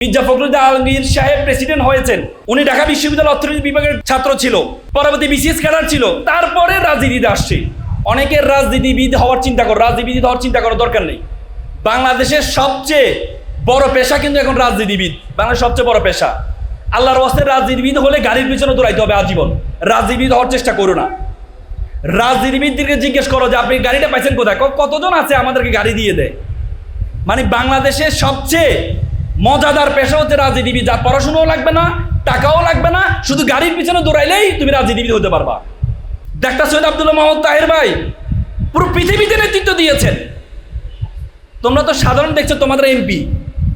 মির্জা ফখরুল আলমগীর সাহেব প্রেসিডেন্ট হয়েছেন। উনি ঢাকা বিশ্ববিদ্যালয় অর্থনীতি বিভাগের ছাত্র ছিল, পরবর্তী বিসিএস ক্যাডার ছিল, তারপরে রাজনীতিতে আসছে। অনেকের রাজনীতিবিদ হওয়ার চিন্তা করো, রাজনীতিবিদ হওয়ার চিন্তা করার দরকার নেই। বাংলাদেশের সবচেয়ে বড় পেশা কিন্তু এখন রাজনীতিবিদ, বাংলাদেশের সবচেয়ে বড় পেশা। আল্লাহর ওয়াস্তে রাজনীতিবিদ হলে গাড়ির পিছনে দৌড়াইতে হবে আজীবন। রাজনীতিবিদ হওয়ার চেষ্টা করো না। রাজনীতিবিদদেরকে জিজ্ঞেস করো যে আপনি গাড়িটা পাইছেন কোথায়, কতজন আছে আমাদেরকে গাড়ি দিয়ে দেয়। মানে বাংলাদেশের সবচেয়ে মজাদার পেশা হচ্ছে রাজনীতিবিদ, যার পড়াশোনাও লাগবে না, টাকাও লাগবে না, শুধু গাড়ির পিছনে দৌড়াইলেই তুমি রাজনীতিবিদ হতে পারবা। ডাক্তার সৈয়দ আব্দুল্লাহ মোহাম্মদ তাহের ভাই পুরো পৃথিবীতে নেতৃত্ব দিয়েছেন। তোমরা তো সাধারণ দেখছো তোমাদের এমপি,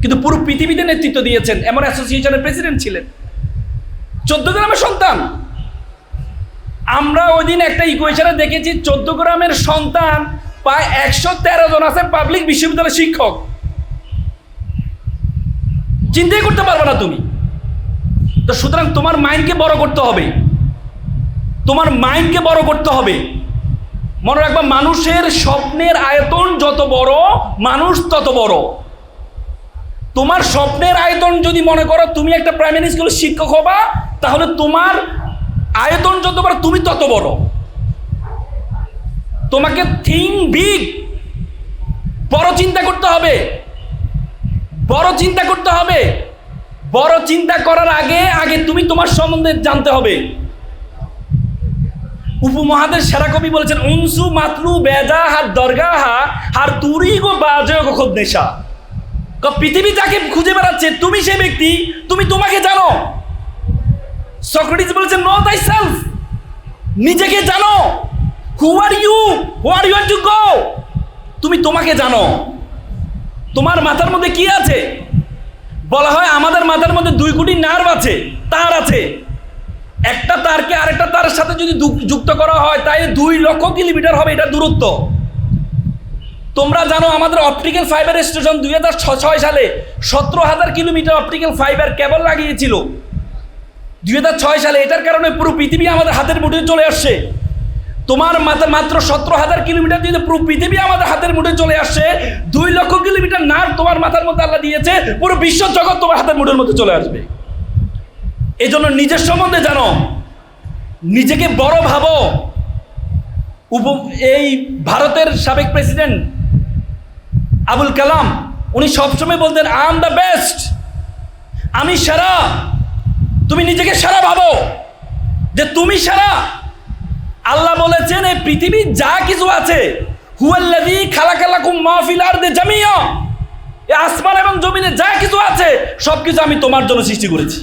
কিন্তু পুরো পৃথিবীতে নেতৃত্ব দিয়েছেন। এমন অ্যাসোসিয়েশনের প্রেসিডেন্ট ছিলেন। 14 গ্রামের সন্তান। আমরা ওই দিন একটা ইকুয়েশনে দেখেছি 14 গ্রামের সন্তান প্রায় 113 জন আছে পাবলিক বিশ্ববিদ্যালয়ের শিক্ষক। চিন্তাই করতে পারবে না তুমি। তো সুতরাং তোমার মাইন্ডকে বড় করতে হবে, তোমার মাইন্ডকে বড় করতে হবে। মনে রাখবা, মানুষের স্বপ্নের আয়তন যত বড়, মানুষ তত বড়। তোমার স্বপ্নের আয়তন যদি মনে করো তুমি একটা প্রাইমারি স্কুলের শিক্ষক হবা, তাহলে তোমার আয়তন যত বড় তুমি তত বড়। তোমাকে থিঙ্ক বিগ, বড় চিন্তা করতে হবে, বড় চিন্তা করতে হবে। বড় চিন্তা করার আগে আগে তুমি তোমার সম্বন্ধে জানতে হবে। উপমহাদেশ সেরা কবি বলেছেন, উনসু মাতলু বেজা হার দরগাহা হার তুরি গো বাজে গো খোদ নেশা। পৃথিবী যাকে খুঁজে বেড়াচ্ছে তুমি সেই ব্যক্তি, তুমি তোমাকে জানো। সক্রেটিস বলেছেন, নো তাই সেলফ, নিজেকে জানো। Who are you, where you are to go. তুমি তোমাকে জানো। তোমার মাথার মধ্যে কি আছে? বলা হয় আমাদের মাথার মধ্যে 2 কোটি নার্ভ আছে, তার আছে। একটা তারকে আরেকটা তারের সাথে যদি যুক্ত করা হয় তাই 2 লক্ষ কিলোমিটার হবে এটা দূরত্ব। তোমরা জানো আমাদের অপটিক্যাল ফাইবার স্টেশন 2006 সালে 17,000 কিলোমিটার অপটিক্যাল ফাইবার কেবল লাগিয়েছিল 2006 সালে। এটার কারণে পুরো পৃথিবী আমাদের হাতের মুঠোয় চলে আসছে। তোমার মাত্র 17,000 কিলোমিটার দিয়ে পুরো পৃথিবী আমাদের হাতের মুঠোয় চলে আসছে। 2 লক্ষ কিলোমিটার নার্ভ তোমার মাথার মধ্যে আল্লাহ দিয়েছে, পুরো বিশ্ব জগৎ তোমার হাতের মুঠোর মধ্যে চলে আসবে। এই জন্য নিজের সম্বন্ধে জানো, নিজেকে বড় ভাবো। এই ভারতের সাবেক প্রেসিডেন্ট আবুল কালাম উনি সবসময় বলতেন, আই এম দ্য বেস্ট, আমি সেরা। তুমি নিজেকে সেরা ভাবো যে তুমি সেরা। আল্লাহ বলেছেন এই পৃথিবী যা কিছু আছে, হুয়াল্লাযী খালাকালাকুম মা ফিল আরদি জামিয়া, এই আসমান এবং জমিনে যা কিছু আছে সবকিছু আমি তোমার জন্য সৃষ্টি করেছি।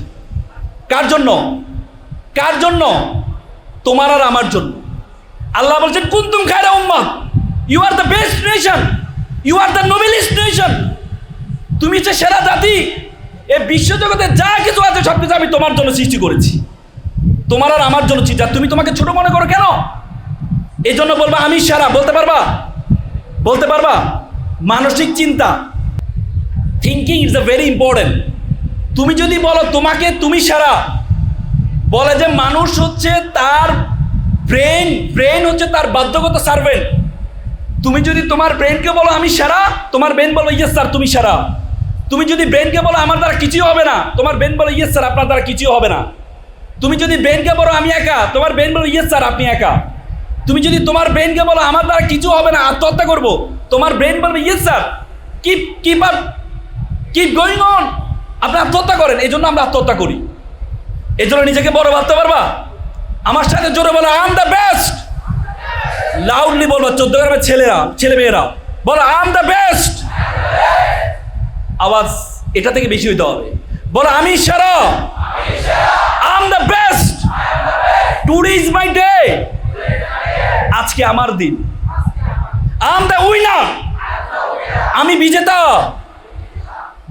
কার জন্য? কার জন্য? তোমার আর আমার জন্য। আল্লাহ বলছেন, কুনতুম খায়রা উম্মাহ, you are the best nation, you are the noblest nation. তুমি যে সেরা জাতি। এই বিশ্বজগতে যা কিছু আছে সবকিছু আমি তোমার জন্য সৃষ্টি করেছি, তোমার আর আমার জন্য। যা তুমি তোমাকে ছোট মনে করো কেন? এই জন্য বলবা আমি সেরা। বলতে পারবা? বলতে পারবা? মানসিক চিন্তা, thinking is a very important. তুমি যদি বলো তোমাকে তুমি সেরা, বলে যে মানুষ হচ্ছে তার ব্রেন হচ্ছে তার বাধ্যগত সার্ভেন্ট। তুমি যদি তোমার ব্রেনকে বলো আমি সেরা, তোমার ব্রেন বলো ইয়েস স্যার তুমি সেরা। তুমি যদি ব্রেনকে বলো আমার দ্বারা কিছুই হবে না, তোমার ব্রেন বলো ইয়েস স্যার আপনার দ্বারা কিছুই হবে না। তুমি যদি ব্রেনকে বলো আমি একা, তোমার ব্রেন বলো ইয়েস স্যার আপনি একা। তুমি যদি তোমার ব্রেনকে বলো আমার দ্বারা কিছু হবে না, আত্মহত্যা করবো, তোমার ব্রেন বলবে yes sir keep going on, আপনি আত্মহত্যা করেন। এই জন্য আমরা আত্মহত্যা করি। এই জন্য নিজেকে বড় ভাবতে পারবা? আমার সাথে জোরে বলো I am the best. Loudly বলবো, 14 গ্রামের ছেলে মেয়েরা বলো আই এম দ্য বেস্ট। আওয়াজ এটা থেকে বেশি হইতে হবে। বলো আমি সেরা, I am the best, today is my day, আজকে আমার দিন। আই এম দ্য উইনার, আমি বিজেতা।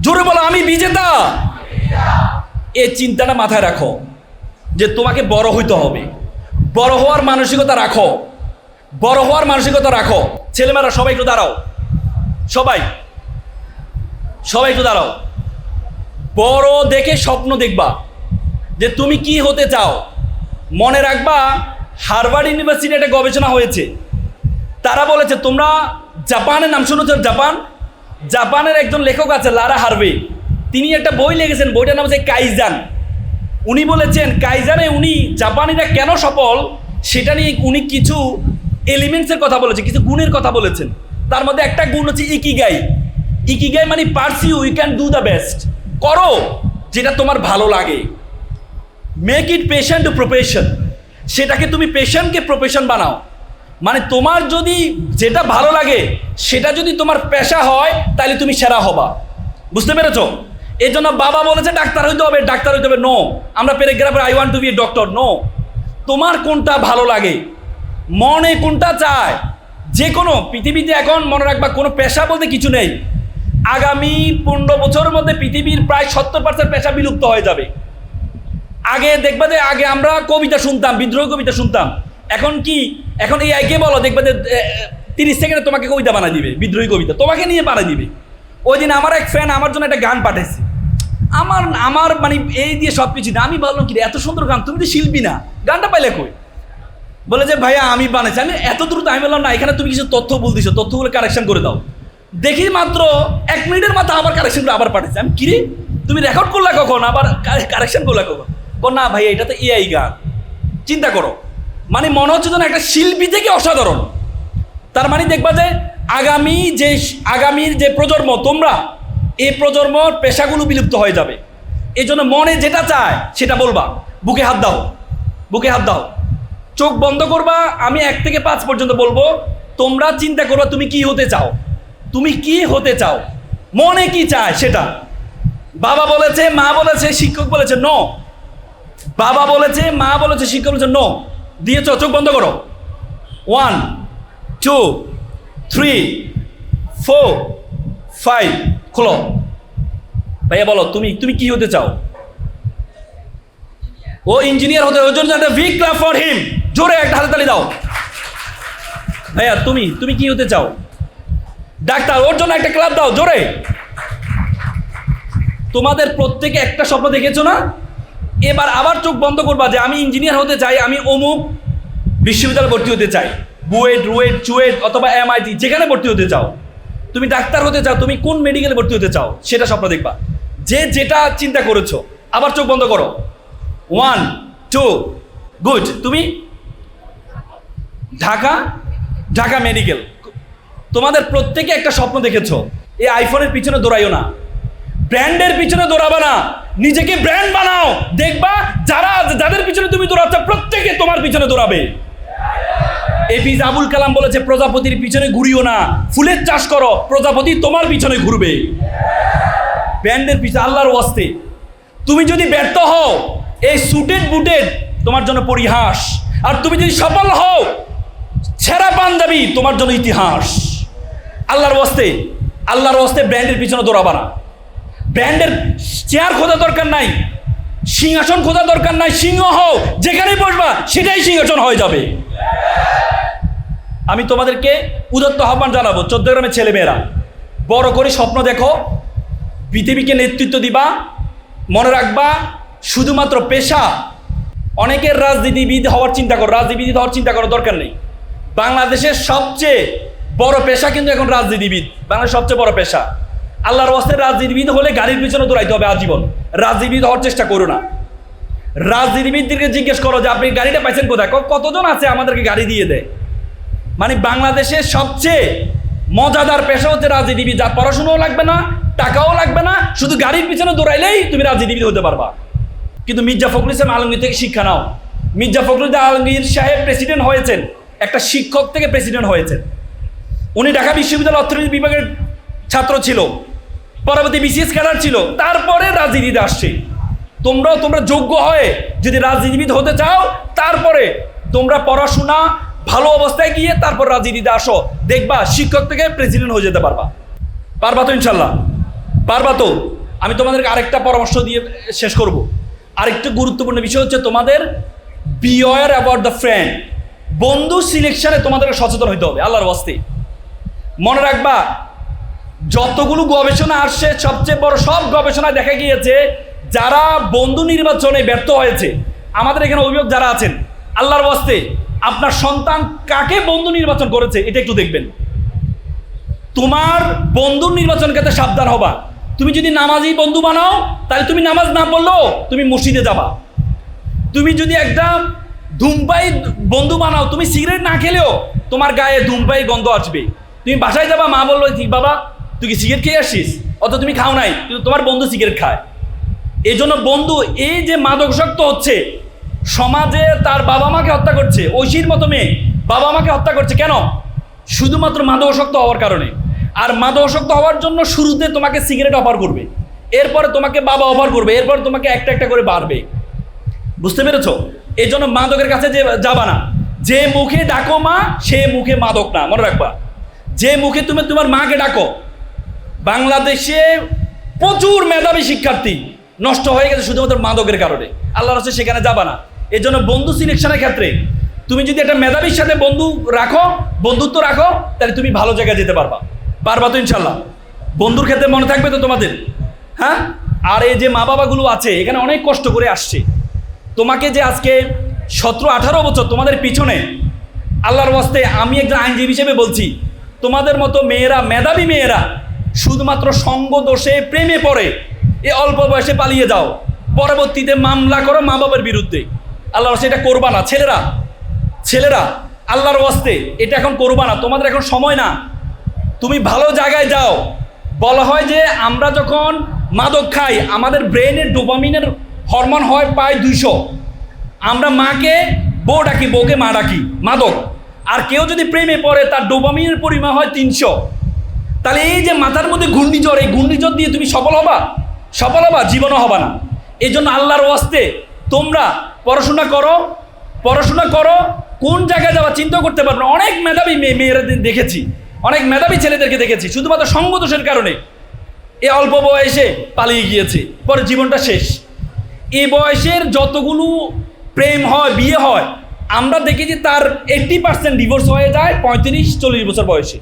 জোরে বলো আমি বিজেতা। এই চিন্তাটা মাথায় রাখো যে তোমাকে বড় হইতে হবে। বড় হওয়ার মানসিকতা রাখো, বড় হওয়ার মানসিকতা রাখো। ছেলেমেয়েরা সবাই একটু দাঁড়াও, সবাই একটু দাঁড়াও। বড় দেখে স্বপ্ন দেখবা যে তুমি কি হতে চাও। মনে রাখবা, হার্ভার্ড ইউনিভার্সিটি একটা গবেষণা হয়েছে। তারা বলেছে তোমরা জাপানের নাম শুনেছ? জাপানের একজন লেখক আছে লারা হার্ভে। তিনি একটা বই লিখেছেন, বইটার নাম হচ্ছে কাইজান। উনি বলেছেন কাইজানে উনি জাপানিরা কেন সফল সেটা নিয়ে উনি কিছু এলিমেন্টসের কথা বলেছেন, কিছু গুণের কথা বলেছেন। তার মধ্যে একটা গুণ হচ্ছে ইকিগাই। ইকিগাই মানে pursue you can do the best, করো যেটা তোমার ভালো লাগে। Make it passion to profession, সেটাকে তুমি পেশনকে প্রফেশন বানাও। মানে তোমার যদি যেটা ভালো লাগে সেটা যদি তোমার পেশা হয় তাহলে তুমি সেরা হবা। বুঝতে পেরেছো? এই জন্য বাবা বলেছে ডাক্তার হইতে হবে, ডাক্তার হইতে হবে। নো, আমরা প্যারাগ্রাফে I want to be a doctor. No, তোমার কোনটা ভালো লাগে, মনে কোনটা চায়, যে কোনো পৃথিবীতে এখন মনে রাখবা কোনো পেশা বলতে কিছু নেই। আগামী 15 বছরের মধ্যে পৃথিবীর প্রায় 70% পেশা বিলুপ্ত হয়ে যাবে। আগে দেখবা যে আগে আমরা কবিতা শুনতাম, বিদ্রোহ কবিতা শুনতাম। এখন কি, এখন এই আইকে বলো, দেখবা যে 30 সেকেন্ডে তোমাকে কবিতা বানাই দিবে, বিদ্রোহী কবিতা তোমাকে নিয়ে বানাই দিবে। ওই দিন আমার এক ফ্যান আমার জন্য একটা গান পাঠাইছে, আমার মানে এই দিয়ে সব কিছু না। আমি বললাম কি এত সুন্দর গান, তুমি তো শিল্পী না, গানটা পাইলে কই? বলে যে ভাইয়া আমি বানাইছি। আমি এত দ্রুত, আমি বললাম না, এখানে তুমি কিছু তথ্য বলতেছো, তথ্যগুলো কারেকশন করে দাও। দেখি মাত্র 1 মিনিটের মাথায় আবার কারেকশনগুলো আবার পাঠাইছে। আমি কিরে তুমি রেকর্ড করলা কখন, আবার কারেকশন করলা কখন? না ভাই এটা তো এআই গান। চিন্তা করো, মানে মনে হচ্ছে যেন একটা শিল্পী থেকে অসাধারণ। তার মানে দেখবা যে আগামীর যে প্রজন্ম, তোমরা এই প্রজন্মর পেশাগুলো বিলুপ্ত হয়ে যাবে। এই জন্য মনে যেটা চায় সেটা বলবা। বুকে হাত দাও, বুকে হাত দাও, চোখ বন্ধ করবা। আমি 1 থেকে 5 পর্যন্ত বলবো, তোমরা চিন্তা করবা তুমি কি হতে চাও, তুমি কি হতে চাও, মনে কি চায় সেটা। বাবা বলেছে, মা বলেছে, শিক্ষক বলেছে নো। বাবা বলেছে, মা বলেছে, শিক্ষক বলেছে নো। দিয়েছ, চোখ বন্ধ করো। 1 2 3 4 5 খোলো। ভাইয়া বলো তুমি কি হতে চাও? ও ইঞ্জিনিয়ার হতে, ওই জন্য একটা বিগ ক্ল্যাপ ফর হিম। জোরে একটা হাতে তালি দাও। ভাইয়া তুমি কি হতে চাও? ডাক্তার, ওর জন্য একটা ক্লাব দাও জোরে। তোমাদের প্রত্যেকে একটা স্বপ্ন দেখেছো না? এবার আবার চোখ বন্ধ করবা যে আমি ইঞ্জিনিয়ার হতে চাই, আমি অমুক বিশ্ববিদ্যালয়ে ভর্তি হতে চাই, বুয়েট, রুয়েট, চুয়েট অথবা MIT, যেখানে ভর্তি হতে চাও। তুমি ডাক্তার হতে চাও, তুমি কোন মেডিকেলে ভর্তি হতে চাও সেটা স্বপ্ন দেখবা। যেটা চিন্তা করেছো, আবার চোখ বন্ধ করো। 1 2 গুড। তুমি ঢাকা মেডিকেল। তোমাদের প্রত্যেকে একটা স্বপ্ন দেখেছো। এই আইফোনের পিছনে দৌড়াইও না, ব্র্যান্ডের পিছনে দৌড়াবা না, নিজেকে ব্র্যান্ড বানাও। দেখবা যাদের পিছনে তুমি দৌড়াচ্ছ প্রত্যেকে তোমার পিছনে দৌড়াবে। APJ আবুল কালাম বলেছে প্রজাপতির পিছনে ঘুরিও না, ফুলের চাষ করো, প্রজাপতি তোমার পিছনে ঘুরবে। ব্র্যান্ডের পিছনে, আল্লাহর ওয়াস্তে তুমি যদি ব্যর্থ হও, এই সুটেড বুটেড তোমার জন্য পরিহাস। আর তুমি যদি সফল হও, সেরা পাঞ্জাবি তোমার জন্য ইতিহাস। আল্লাহর ওয়াস্তে ব্র্যান্ডের পিছনে দৌড়াবা না। ব্র্যান্ডের চেয়ার খোঁজা দরকার নাই, সিংহাসন খোঁজা দরকার নাই। সিংহ হও, যেখানে বসবা সেটাই সিংহাসন হয়ে যাবে। আমি তোমাদেরকে উদাত্ত আহ্বান জানাবো, 14 গ্রামের ছেলেমেয়েরা, বড় করে স্বপ্ন দেখো, পৃথিবীকে নেতৃত্ব দিবা। মনে রাখবা শুধুমাত্র পেশা। অনেকের রাজনীতিবিদ হওয়ার চিন্তা করার দরকার নেই। বাংলাদেশের সবচেয়ে বড় পেশা কিন্তু এখন রাজনীতিবিদ। বাংলাদেশের সবচেয়ে বড় পেশা। আল্লাহর ওয়াস্তে রাজনীতিবিদ হলে গাড়ির পিছনে দৌড়াইতে হবে আজীবন। রাজনীতিবিদ হওয়ার চেষ্টা করো না। রাজনীতিবিদদেরকে জিজ্ঞেস করো যে আপনি গাড়িটা পাইছেন কোথায়? কতজন আছে আমাদেরকে গাড়ি দিয়ে দেয়। মানে বাংলাদেশের সবচেয়ে মজাদার পেশা হচ্ছে রাজনীতিবিদ, যার পড়াশোনাও লাগবে না, টাকাও লাগবে না, শুধু গাড়ির পিছনে দৌড়াইলেই তুমি রাজনীতিবিদ হতে পারবা। কিন্তু মির্জা ফখরুল ইসলাম আলমগীর থেকে শিক্ষা নাও। মির্জা ফখরুল আলমগীর সাহেব প্রেসিডেন্ট হয়েছেন, একটা শিক্ষক থেকে প্রেসিডেন্ট হয়েছেন। উনি ঢাকা বিশ্ববিদ্যালয় অর্থনীতি বিভাগের ছাত্র ছিল, পরবর্তী BCS ক্যাডার ছিল, তারপরে রাজনীতিতে আসছে। তোমরা যোগ্য হয়ে যদি রাজনীতিবিদ হতে চাও, তারপরে তোমরা পড়াশোনা ভালো অবস্থায় গিয়ে তারপর রাজনীতিতে আসো। দেখবা শিক্ষক থেকে প্রেসিডেন্ট হয়ে যেতে পারবা তো ইনশাল্লাহ? পারবা তো? আমি তোমাদেরকে আরেকটা পরামর্শ দিয়ে শেষ করব। আরেকটা গুরুত্বপূর্ণ বিষয় হচ্ছে তোমাদের বিওয়ার অ্যাবাউট দ্য ফ্রেন্ড। বন্ধু সিলেকশনে তোমাদেরকে সচেতন হইতে হবে আল্লাহর ওয়াস্তে। মনে রাখবা যতগুলো গবেষণা আসছে, সবচেয়ে বড় সব গবেষণায় দেখা গিয়েছে যারা বন্ধু নির্বাচনে ব্যর্থ হয়েছে, আমাদের এখানে অভিভাবক যারা আছেন, আল্লাহর ওয়াস্তে আপনার সন্তান কাকে বন্ধু নির্বাচন করেছে এটা একটু দেখবেন। তোমার বন্ধুর নির্বাচন ক্ষেত্রে সাবধান হবা। তুমি যদি নামাজি বন্ধু বানাও তাহলে তুমি নামাজ না পড়লেও তুমি মসজিদে যাবা। তুমি যদি একটা ধূমপাই বন্ধু বানাও, তুমি সিগারেট না খেলেও তোমার গায়ে ধূমপাই গন্ধ আসবে। তুমি বাসায় যাবা, মা বললো ঠিক বাবা তুই কি সিগারেট খেয়ে আসছিস, অত তুমি খাও নাই, কিন্তু তোমার বন্ধু সিগারেট খায়। এই জন্য বন্ধু এই যে মাদকাসক্ত হচ্ছে, সমাজে তার বাবা মাকে হত্যা করছে, ঐশীর মতো মেয়ে বাবা মাকে হত্যা করছে কেন? শুধুমাত্র মাদকাসক্ত হওয়ার কারণে। আর মাদকাসক্ত হওয়ার জন্য শুরুতে তোমাকে সিগারেট অফার করবে, এরপরে তোমাকে বাবা অফার করবে, এরপর তোমাকে একটা একটা করে বাড়বে। বুঝতে পেরেছ? এই জন্য মাদকের কাছে যে যাবা না। যে মুখে ডাকো মা সে মুখে মাদক না, মনে রাখবা। যে মুখে তুমি তোমার মাকে ডাকো, বাংলাদেশে প্রচুর মেধাবী শিক্ষার্থী নষ্ট হয়ে গেছে শুধুমাত্র মাদকের কারণে। আল্লাহর রাস্তায় সেখানে যাবা না। এই জন্য বন্ধু সিলেকশনের ক্ষেত্রে তুমি যদি একটা মেধাবীর সাথে বন্ধুত্ব রাখো, তাহলে তুমি ভালো জায়গায় যেতে পারবা। পারবা তো ইনশাল্লাহ? বন্ধুর ক্ষেত্রে মনে থাকবে তো তোমাদের? হ্যাঁ। আর এই যে মা বাবাগুলো আছে এখানে অনেক কষ্ট করে আসছে, তোমাকে যে আজকে 17-18 বছর তোমাদের পিছনে, আল্লাহর ওয়াস্তে আমি একজন আইনজীবী হিসেবে বলছি, তোমাদের মতো মেয়েরা, মেধাবী মেয়েরা শুধুমাত্র সঙ্গ দোষে প্রেমে পড়ে এ অল্প বয়সে পালিয়ে যাও, পরবর্তীতে মামলা করো মা বাবার বিরুদ্ধে। আল্লাহর ওয়াস্তে এটা করবা না। ছেলেরা আল্লাহর ওয়াস্তে এটা এখন করবা না, তোমাদের এখন সময় না। তুমি ভালো জায়গায় যাও। বলা হয় যে আমরা যখন মাদক খাই আমাদের ব্রেনের ডোপামিনের হরমোন হয় প্রায় 200। আমরা মাকে বউ ডাকি, বউকে মা ডাকি, মাদক। আর কেউ যদি প্রেমে পড়ে তার ডোপামিনের পরিমাণ হয় 300। তাহলে এই যে মাথার মধ্যে ঘূর্ণিঝড়, এই ঘূর্ণিঝড় দিয়ে তুমি সফল হবা? জীবনও হবা না। এই জন্য আল্লাহর ওয়াস্তে তোমরা পড়াশোনা করো। কোন জায়গায় যাওয়া চিন্তা করতে পারবে না। অনেক মেধাবী মেয়েরা দেখেছি, অনেক মেধাবী ছেলেদেরকে দেখেছি, শুধুমাত্র সঙ্গদোষের কারণে এ অল্প বয়সে পালিয়ে গিয়েছে, পরে জীবনটা শেষ। এই বয়সের যতগুলো প্রেম হয়, বিয়ে হয়, আমরা দেখেছি তার 80% ডিভোর্স হয়ে যায় 35-40 বছর বয়সে।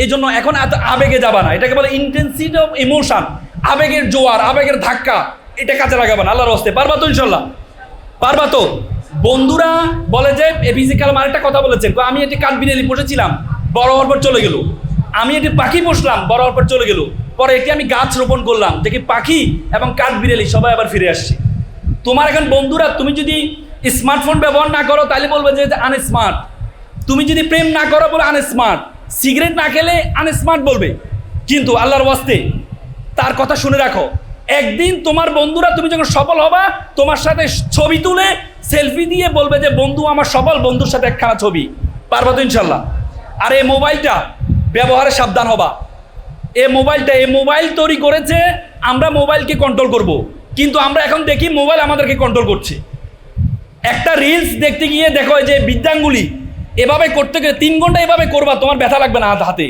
এই জন্য এখন এত আবেগে যাবা না। এটাকে বলে ইন্টেন্সিটি অফ ইমোশন, আবেগের জোয়ার, আবেগের ধাক্কা। এটা কাজে লাগাবা না। আল্লাহর রাস্তায় পারবা তো ইনশাল্লাহ? পারবা তো? বন্ধুরা বলে যে এপিজে কালাম আরেকটা কথা বলেছেন, আমি একটি কাঠবিড়ালি পুষেছিলাম, বড় হওয়ার পর চলে গেল। আমি একটি পাখি পুষলাম, বড় হওয়ার পর চলে গেল। পরে একটি আমি গাছ রোপণ করলাম, দেখি পাখি এবং কাঠবিড়ালি সবাই আবার ফিরে আসছে। তোমার এখন বন্ধুরা, তুমি যদি স্মার্টফোন ব্যবহার না করো তাহলে বলবে যে আনস্মার্ট। তুমি যদি প্রেম না করো বলে আনস্মার্ট। সিগারেট না খেলে আনস্মার্ট বলবে। কিন্তু আল্লাহর ওয়াস্তে তার কথা শুনে রাখো, একদিন তোমার বন্ধুরা তুমি যখন সফল হবা, তোমার সাথে ছবি তুলে সেলফি দিয়ে বলবে যে বন্ধু আমার সফল, বন্ধুর সাথে একখানা ছবি। পারবা তো ইনশাল্লাহ? আর এই মোবাইলটা ব্যবহারে সাবধান হবা। এই মোবাইল তৈরি করেছে, আমরা মোবাইলকে কন্ট্রোল করব, কিন্তু আমরা এখন দেখি মোবাইল আমাদেরকে কন্ট্রোল করছে। একটা রিলস দেখতে গিয়ে দেখো যে বিদ্যাঙ্গুলি এভাবে করতে গেলে 3 ঘন্টা এভাবে করবা, তোমার ব্যথা লাগবে না হাতে।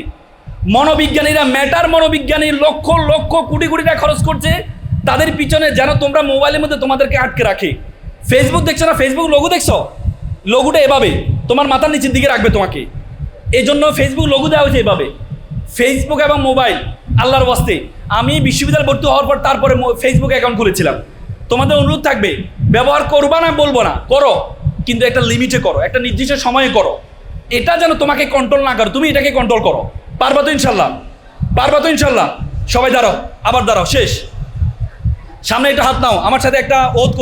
মনোবিজ্ঞানীরা, মনোবিজ্ঞানী লক্ষ লক্ষ কোটি কোটি টাকা খরচ করছে তাদের পিছনে, যেন তোমরা মোবাইলের মধ্যে তোমাদেরকে আটকে রাখে। ফেসবুক দেখছো না? ফেসবুক লোগো দেখছো? লোগোটা এভাবে তোমার মাথার নিচের দিকে রাখবে তোমাকে। এই জন্য ফেসবুক লোগো দেওয়া হয়েছে এভাবে। ফেসবুক এবং মোবাইল, আল্লাহর ওয়াস্তে আমি বিশ্ববিদ্যালয়ে ভর্তি হওয়ার পর তারপরে ফেসবুক অ্যাকাউন্ট খুলেছিলাম। তোমাদের অনুরোধ থাকবে, ব্যবহার করবা না বলবো না, করো, কিন্তু একটা লিমিটে করো, একটা নির্দিষ্ট সময়ে করো। এটা যেন তোমাকে কন্ট্রোল না করো, তুমি এটাকে কন্ট্রোল করো। পারবা তো ইনশাল্লাহ? সবাই দাঁড়াও, আবার দাঁড়াও, শেষ। সামনে একটা হাত নাও, আমার সাথে একটা ওত